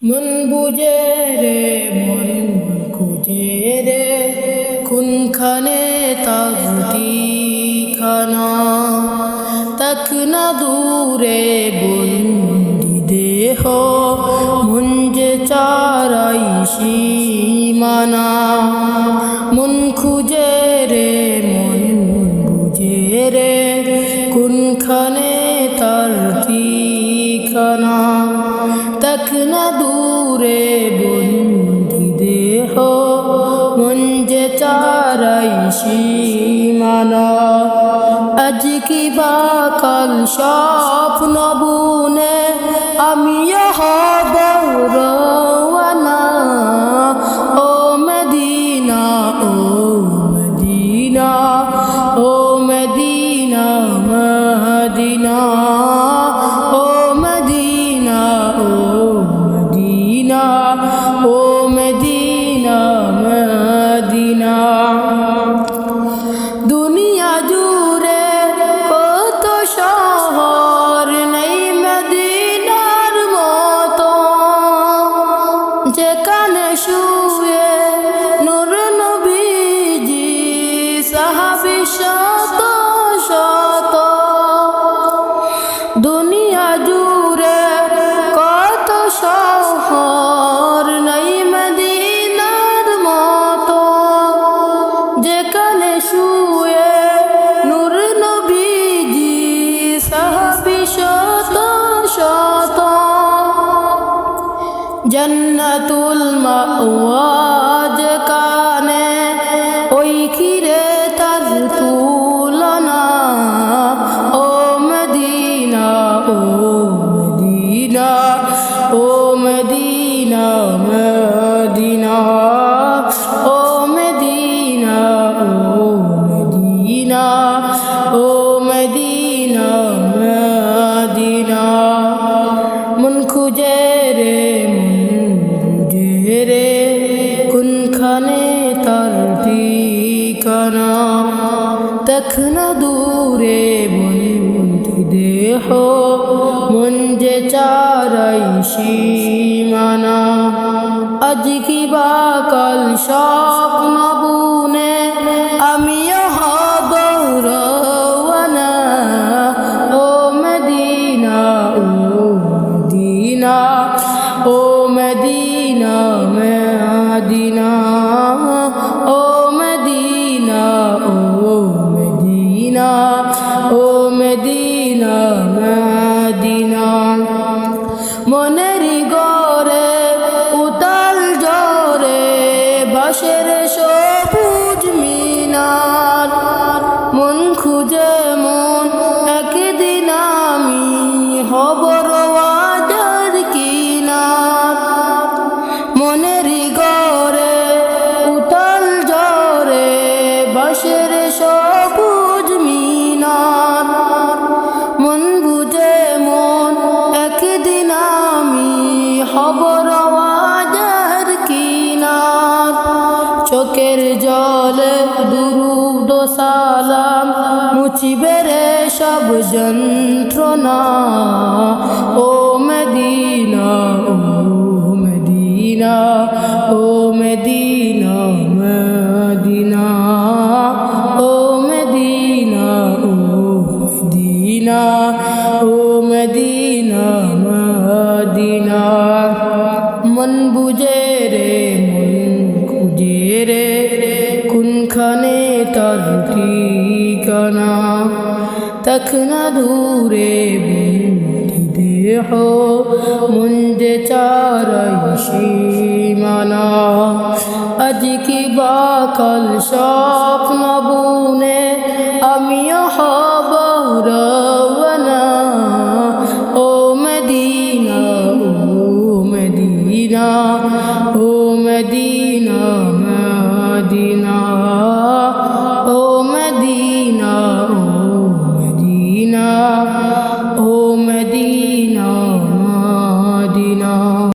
মন বুঝে রে মন খুঁজে রে কোনখানে তাগুতি খানা তক না দূরে বন্দি দেহ মন যে চারাই সীমানা মন খুঁজে রে মন বুঝে রে কোনখানে তার ঠিকানা তক না দূরে বন্দি দেহ মন যে চারাই সীমানা আজ কি বা কাল স্বপ্ন বুনে আমি হব রওয়ানা ও Medina oh Medina oh Medina Medina oh Medina oh Medina oh Medina Medina দুনিয়া জুড়ে কত শহর নেই মদিনার মতো যেখানে শুয়ে নূর নবীজি সাহাবী শত শত দুনিয়া জুড়ে কত শহর নেই মদিনার মতো যেখানে শুয়ে নূর নবীজি সাহাবী শত শত জন্নাতুল মাওয়া যেখানে ওই খিরে তার তুলনা ও Medina oh Medina oh Medina Medina oh Medina oh Medina oh Medina Medina মন খুঁজে রে মন বুঝে রে কোনখানে তার ঠিকানা তক না দূরে বন্দি দেহ মন যে চারাই সীমানা আজ কি বা কাল স্বপ্ন বুনে আমিও হব রওয়ানা ও Medina oh Medina oh Medina Medina oh Medina oh Medina oh Medina Medina মনের গরে উতাল জরে বাঁশের সবুজ মিনার মন খুঁজে মন একদিন আমি হব রওয়াজার কিনার মনের গরে উতাল জরে বাঁশের সবুজ মিনার মন বুঝে মন একদিন আমি হব রওয়াজার কিনার চোখের জলে দুরুদ ও সালাম মুছিবে রে সব যন্ত্রণা ও Medina oh Medina oh Medina Medina oh Medina oh Medina oh Medina Medina মন বুঝে রে মন খুঁজে রে কোনখানে তার ঠিকানা তক না দূরে বন্দি দেহ মন যে চারাই সীমানা আজ কি বা কাল স্বপ্ন বুনে আমিও হব রওয়ানা ও Medina oh Medina oh Medina Medina